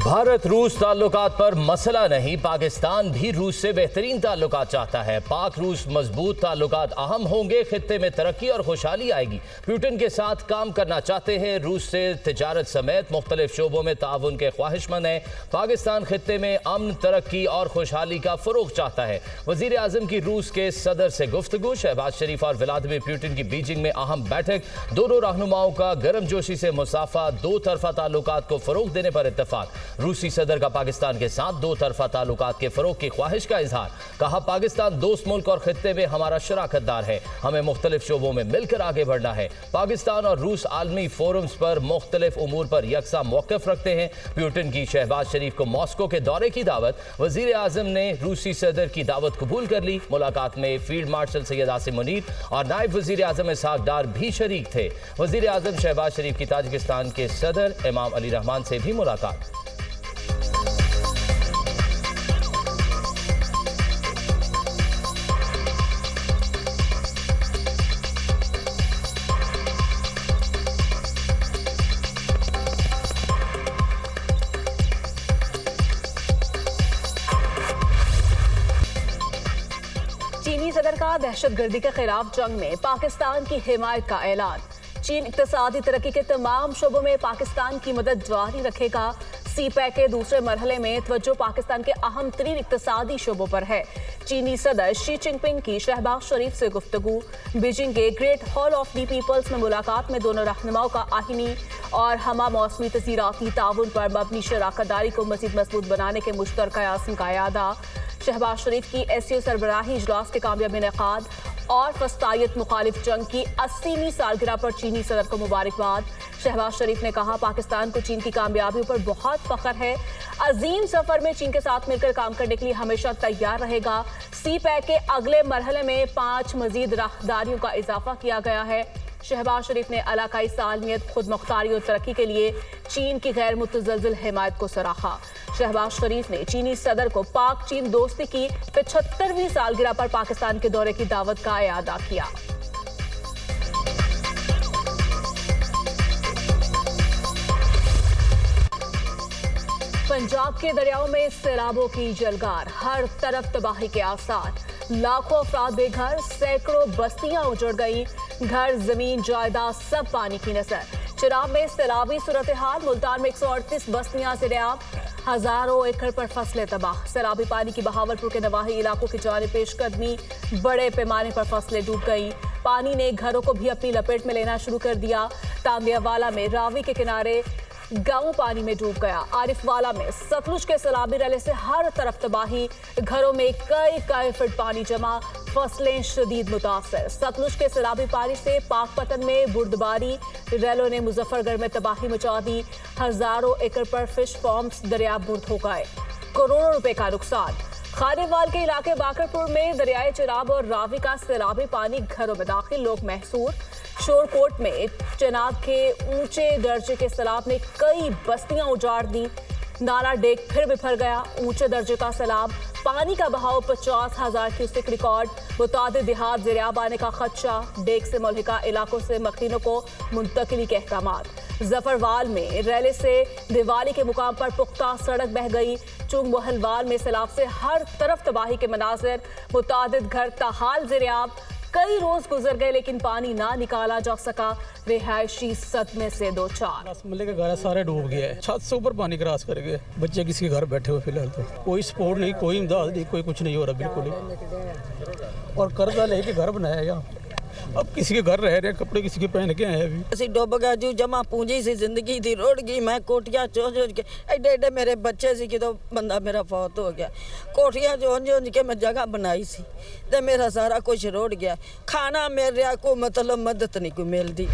भारत रूस ताल्लुकात पर मसला नहीं, पाकिस्तान भी रूस से बेहतरीन ताल्लुकात चाहता है। पाक रूस मजबूत ताल्लुकात अहम होंगे, खित्ते में तरक्की और खुशहाली आएगी। पुतिन के साथ काम करना चाहते हैं। रूस से तिजारत समेत मुख्तलिफ शोबों में ताउन के ख्वाहिशमंद हैं। पाकिस्तान खित्ते में अमन, तरक्की और खुशहाली का फरोग चाहता है। वजीर आजम की रूस के सदर से गुफ्तगू। शहबाज शरीफ और व्लादिमीर पुतिन की बीजिंग में अहम बैठक। दोनों रहनुमाओं का गर्मजोशी से मुसाफा, दो तरफा ताल्लुकात को फरोग देने पर इत्तफाक। रूसी सदर का पाकिस्तान के साथ दो तरफा ताल्लुकात के फरोग की ख्वाहिश का इजहार। कहा, पाकिस्तान दोस्त मुल्क और खित्ते में हमारा शराकतदार है। हमें मुख्तलिफ शोबों में मिलकर आगे बढ़ना है। पाकिस्तान और रूस आलमी फोरम्स पर मुख्तलिफ उमूर पर यकसा मौक़िफ़ रखते हैं। पुतिन की शहबाज शरीफ को मॉस्को के दौरे की दावत। वजीर आजम ने रूसी सदर की दावत कबूल कर ली। मुलाकात में फील्ड मार्शल सैयद आसिम मुनीर और नायब वजीर आजम इसहाक डार भी शरीक थे। वजीर आजम शहबाज शरीफ की ताजिकिस्तान के सदर इमाम अली रहमान से भी मुलाकात। चीनी सदर का दहशतगर्दी के खिलाफ जंग में पाकिस्तान की हिमायत का ऐलान। चीन इक्तिसादी तरक्की के तमाम शोबों में पाकिस्तान की मदद जारी रखेगा। सीपैक के दूसरे मरहले में तवज्जो पाकिस्तान के अहम तरीन इक्तिसादी शोबों पर है। चीनी सदर शी जिनपिंग की शहबाज शरीफ से गुफ्तगू। बीजिंग के Great Hall of the People's में मुलाकात में दोनों रहनुमाओं का आहिनी और हमा मौसमी तज़ीराती ताउन पर मबनी शराकतदारी को मज़ीद मजबूत बनाने के मुश्तरका याज़्म का इयादा। शहबाज शरीफ की एससीओ सरबराही इजलास के कामयाब इनेकाद और फस्तायत मुखालिफ जंग की 80वीं सालगिरह पर चीनी सदर को मुबारकबाद। शहबाज शरीफ ने कहा, पाकिस्तान को चीन की कामयाबियों पर बहुत फख्र है। अजीम सफर में चीन के साथ मिलकर काम करने के लिए हमेशा तैयार रहेगा। सीपैक के अगले मरहले में 5 मजीद राहदारियों का इजाफा किया गया है। शहबाज शरीफ ने इलाकाई सालमियत, खुद मुख्तारी और तरक्की के लिए चीन की गैर मुतज़लज़ल हिमायत को सराहा। शहबाज शरीफ ने चीनी सदर को पाक चीन दोस्ती की 75वीं सालगिरह पर पाकिस्तान के दौरे की दावत का इयादा किया। पंजाब के दरियाओं में सैलाबों की जलगार, हर तरफ तबाही के आसार। लाखों अफराद बेघर, सैकड़ों बस्तियां उजड़ गई। घर, जमीन, जायदाद सब पानी की नजर। चिराग में सैलाबी सूरत हाल। मुल्तान में 138 बस्तियां सैलाब, हजारों एकड़ पर फसलें तबाह। सैलाबी पानी की बहावलपुर के नवाही इलाकों की जानिब पेशकदमी, बड़े पैमाने पर फसलें डूब गई। पानी ने घरों को भी अपनी लपेट में लेना शुरू कर दिया। तांदियावाला में रावी के किनारे गांव पानी में डूब गया। आरिफवाला में सतलुज के सैलाबी रैले से हर तरफ तबाही। घरों में कई फुट पानी जमा, फसलें शदीद मुतासर। सतलुज के सैलाबी पानी से पाकपतन में बुर्दबारी, रैलों ने मुजफ्फरगढ़ में तबाही मचा दी। हजारों एकड़ पर फिश फार्म्स दरिया बुर्द हो गए। करोड़ों रुपए का नुकसान। खानेवाल के इलाके बाकरपुर में दरियाए चिनाब और रावी का सैलाबी पानी घरों में दाखिल, लोग महसूर। शोरकोट में चिनाब के ऊंचे दर्जे के सैलाब ने कई बस्तियां उजाड़ दी। नाला डेक फिर बिफर गया। ऊंचे दर्जे का सैलाब, पानी का बहाव 50,000 क्यूसेक रिकॉर्ड। मुतादिद देहात ज़ेरियाब आने का खदशा। डेक से मुल्हिका इलाकों से मकीनों को मुंतकिली के अहकामात। जफरवाल में रैले से दिवाली के मुकाम पर पुख्ता सड़क बह गई। चुंग मोहलवाल में सैलाब से हर तरफ तबाही के मनाजिर। मुतादिद घर ताहाल ज़ेरियाब। कई रोज गुजर गए लेकिन पानी ना निकाला जा सका। रिहायशी सदमे से दो चार। मल्ले के घर सारे डूब गए, छत से ऊपर पानी क्रॉस कर गए। बच्चे किसी के घर बैठे हुए फिलहाल तो कोई सपोर्ट नहीं, कोई इमदाद नहीं, कोई कुछ नहीं हो रहा बिल्कुल ही। और कर्जा लेके घर बनाया यहाँ, अब किसी के घर रह रहे, कपड़े किसी के पहन के आए। अभी ਅਸੀਂ ਡੁੱਬ ਗਿਆ ਜੂ ਜਮਾ ਪੂੰਜੀ ਸੀ, ਜ਼ਿੰਦਗੀ ਦੀ ਰੁੜ ਗਈ। ਮੈਂ ਕੋਠੀਆਂ ਚੋਂ ਕੇ ਐਡੇ ਐਡੇ ਮੇਰੇ ਬੱਚੇ ਸੀ ਜਦੋਂ ਬੰਦਾ ਮੇਰਾ ਫੌਤ ਹੋ ਗਿਆ। ਕੋਠੀਆਂ ਚੋਂ ਕੇ ਮੈਂ ਜਗ੍ਹਾ ਬਣਾਈ ਸੀ ਤੇ ਮੇਰਾ ਸਾਰਾ ਕੁਝ ਰੁੜ ਗਿਆ। ਖਾਣਾ ਮਿਲ ਰਿਹਾ, ਕੋਈ ਮਤਲਬ मदद नहीं कोई मिलती।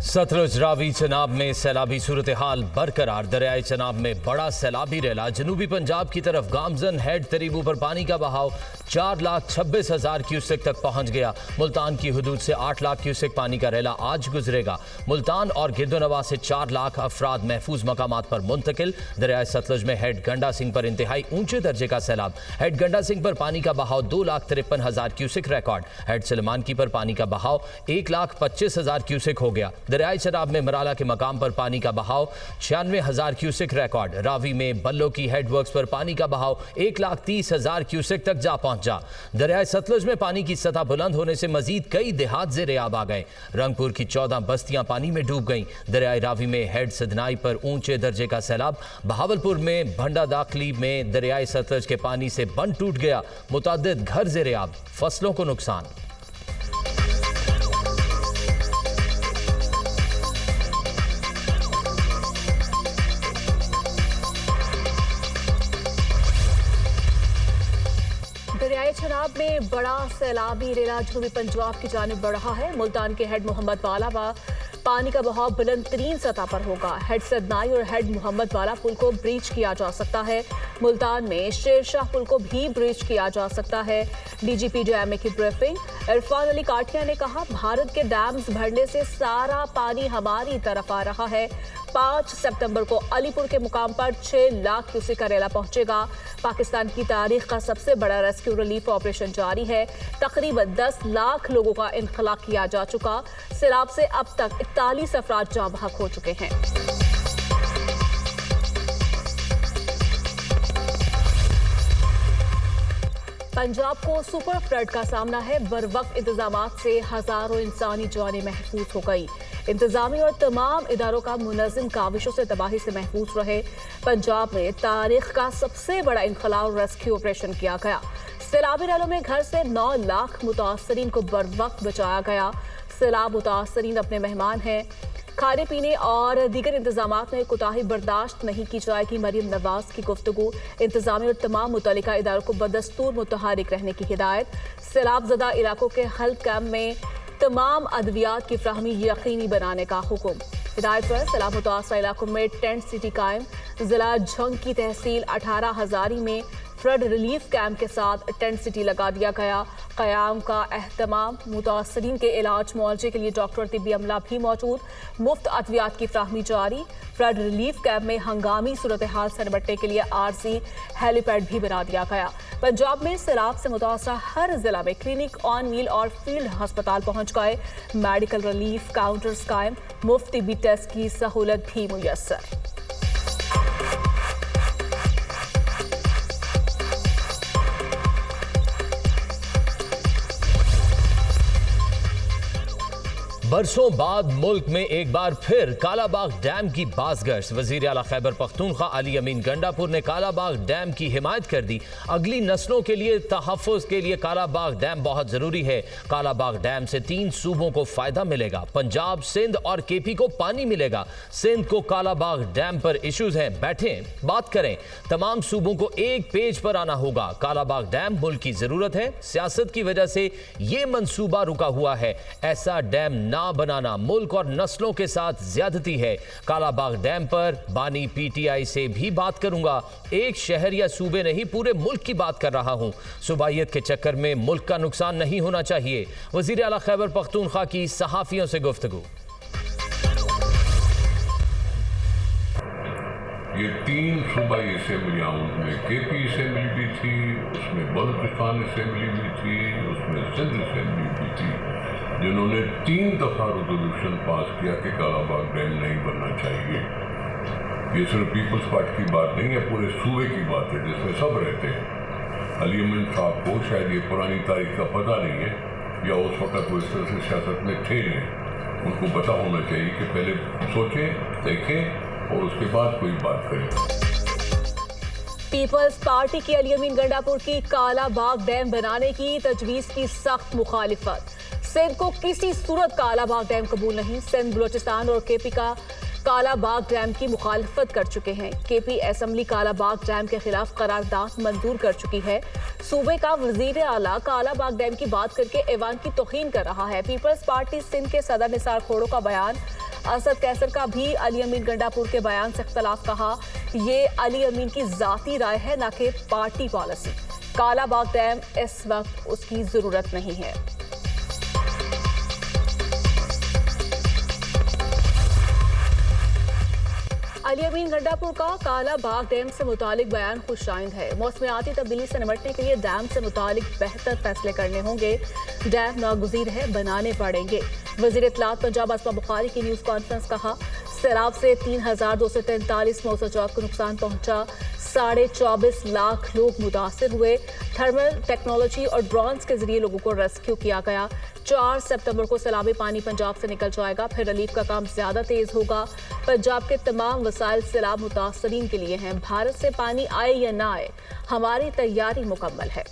सतलुज रावी चनाब में सैलाबी सूरत हाल बरकरार। दरियाए चनाब में बड़ा सैलाबी रैला। जनूबी पंजाब की तरफ गामजन हेड तरीबू पर पानी का बहाव 4,26,000 क्यूसेक तक पहुंच गया। मुल्तान की हदूद से 8 लाख क्यूसेक पानी का रैला आज गुजरेगा। मुल्तान और गिरदोनवा से 4 लाख अफराद महफूज मकामात पर मुंतकिल। दरियाए सतलुज में हेड गंडा सिंह पर इंतहाई ऊंचे दर्जे का सैलाब। हेड गंडा सिंह पर पानी का बहाव 2,53,000 क्यूसेक रिकॉर्ड। हेड सलेमान की पर पानी का बहाव 1,25,000 क्यूसेक हो गया। दरियाई चनाब में मराला के मकाम पर पानी का बहाव 96,000 क्यूसेक रिकॉर्ड। रावी में बल्लो की हेडवर्क्स पर पानी का बहाव 1,30,000 क्यूसेक तक जा पहुंचा। दरियाई सतलुज में पानी की सतह बुलंद होने से मजीद कई देहात ज़ेर-ए-आब आ गए। रंगपुर की 14 बस्तियां पानी में डूब गईं। दरियाई रावी में हेड सदनाई पर ऊंचे दर्जे का सैलाब। बहावलपुर में भंडा दाखली में दरियाई सतलुज के पानी से बंद टूट गया। मुतअद्दिद घर ज़ेर-ए-आब, फसलों को नुकसान। दरियाई चनाब में बड़ा सैलाबी रेला जनूबी पंजाब की जानिब बढ़ रहा है। मुल्तान के हेड मोहम्मद वाला पानी का बहाव बुलंद तरीन सतह पर होगा। हेड सदनाई और हेड मोहम्मद वाला पुल को ब्रीच किया जा सकता है। मुल्तान में शेरशाह पुल को भी ब्रीच किया जा सकता है। डीजीपी डैम की ब्रीफिंग। इरफान अली काठिया ने कहा, भारत के डैम्स भरने से सारा पानी हमारी तरफ आ रहा है। 5 सितंबर को अलीपुर के मुकाम पर 6 लाख क्यूसेक का रेला पहुंचेगा। पाकिस्तान की तारीख का सबसे बड़ा रेस्क्यू रिलीफ ऑपरेशन जारी है। तकरीबन 10 लाख लोगों का इनखला किया जा चुका। सैलाब से अब तक 41 अफराद जाँ बहक हो चुके हैं। पंजाब को सुपर फ्लड का सामना है। बरवक्त इंतजामात से हजारों इंसानी जानें महफूज हो गई। इंतजामी और तमाम इदारों का मुनज़्ज़म काविशों से तबाही से महफूज रहे। पंजाब में तारीख का सबसे बड़ा इनखला और रेस्क्यू ऑपरेशन किया गया। सैलाबी रैलों में घर से 9 लाख मुतासरीन को बरवक्त बचाया गया। सैलाब मुतासरीन अपने मेहमान हैं। खाने पीने और दीगर इंतजामात में कोताही बर्दाश्त नहीं की जाएगी। मरीम नवाज की गुफ्तगू। इंतजामी और तमाम मुतल्लिका इदारों को बदस्तूर मुतहरिक रहने की हिदायत। सैलाब ज़दा इलाकों के हेल्थ कैंप में तमाम अद्वियात की फ्राहमी यकीनी बनाने का हुक्म। हिदायत पर सैलाब मुतासरा इलाकों में टेंट सिटी कायम। जिला झंग की तहसील 18 हजारी में फ्लड रिलीफ कैंप के साथ टेंट सिटी लगा दिया गया। क़याम का एहतमाम। मुतासरीन के इलाज मुआवजे के लिए डॉक्टर और तिब्बी अमला भी मौजूद। मुफ्त अद्वियात की फ्राहमी जारी। फ्लड रिलीफ कैंप में हंगामी सूरत हाल से निपटने के लिए आरजी हेलीपैड भी बना दिया गया। पंजाब में सैलाब से मुतासरा हर जिला में क्लिनिक ऑन व्हील और फील्ड अस्पताल पहुंच गए। मेडिकल रिलीफ काउंटर्स कायम। मुफ्त तिब्बी टेस्ट की सहूलत भी मुयस्सर। बरसों बाद मुल्क में एक बार फिर कालाबाग डैम की बाज़गश्त। वज़ीर आला खैबर पख्तूनख्वा अली अमीन गंडापुर ने कालाबाग डैम की हिमायत कर दी। अगली नस्लों के लिए तहफ़्फ़ुज़ के लिए कालाबाग डैम बहुत ज़रूरी है। कालाबाग डैम से 3 सूबों को फ़ायदा मिलेगा। पंजाब, सिंध और केपी को पानी मिलेगा। सिंध को कालाबाग डैम पर इश्यूज़ हैं, बैठें बात करें। तमाम सूबों को एक पेज पर आना होगा। कालाबाग डैम मुल्क की ज़रूरत है। सियासत की वजह से ये मंसूबा रुका हुआ है। ऐसा डैम ना बनाना मुल्क और नस्लों के साथ ज्यादती है। कालाबाग डैम पर बानी पीटीआई से भी बात करूंगा। एक शहर या सूबे नहीं, पूरे मुल्क की बात कर रहा हूं। सूबाइयत के चक्कर में मुल्क का नुकसान नहीं होना चाहिए। वज़ीर आला खैबर पख्तूनख्वा की सहाफियों से गुफ्तगू। ये 3 सूबाई असेंबलियाँ, उनमें केपी असेंबली भी थी, उसमें बलूचिस्तान असेंबली भी थी, उसमें सिंध असेंबली भी थी, जिन्होंने 3 दफ़ा रेजोल्यूशन पास किया कि कालाबाग डैम नहीं बनना चाहिए। ये सिर्फ पीपल्स पार्टी की बात नहीं है, पूरे सूबे की बात है जिसमें सब रहते हैं। अली अमीन साहब को शायद ये पुरानी तारीख का पता नहीं है, या उस वक़्त वो इस तरह से सियासत में थे नहीं। उनको पता होना चाहिए कि पहले सोचें, देखें और उसके बाद कोई बात करें। पीपल्स पार्टी की अली अमीन गंडापुर की कालाबाग डैम बनाने की तजवीज़ की सख्त मुखालिफत। सिंध को किसी सूरत कालाबाग डैम कबूल नहीं। सिंध, बलूचिस्तान और केपी का कालाबाग डैम की मुखालफत कर चुके हैं। केपी असेंबली कालाबाग डैम के खिलाफ करारदाद मंजूर कर चुकी है। सूबे का वजीर आला कालाबाग डैम की बात करके ऐवान की तौहीन कर रहा है। पीपल्स पार्टी सिंध के सदर निसार खोड़ो का बयान। असद कैसर का भी अली अमीन गंडापुर के बयान से इख्तलाफ। कहा, ये अली अमीन की जाती राय है, न कि पार्टी पॉलिसी। कालाबाग डैम इस वक्त उसकी जरूरत नहीं है। अली अमीन गंडापुर का काला बाग डैम से मुतालिक बयान खुशाइंद है। मौसमियाती तब्दीली से निपटने के लिए डैम से मुतालिक बेहतर फैसले करने होंगे। डैम नागुज़ीर है, बनाने पड़ेंगे। वज़ीर इत्तलात पंजाब असमा बुखारी की न्यूज़ कॉन्फ्रेंस कहा, सैलाब से 3243 मौसम को नुकसान पहुंचा। 24.5 लाख लोग मुतासिर हुए। थर्मल टेक्नोलॉजी और ड्रोन्स के जरिए लोगों को रेस्क्यू किया गया। 4 सितंबर को सैलाबी पानी पंजाब से निकल जाएगा। फिर रिलीफ का काम ज्यादा तेज होगा। पंजाब के तमाम वसाइल सैलाब मुतासरीन के लिए हैं। भारत से पानी आए या ना आए, हमारी तैयारी मुकम्मल है।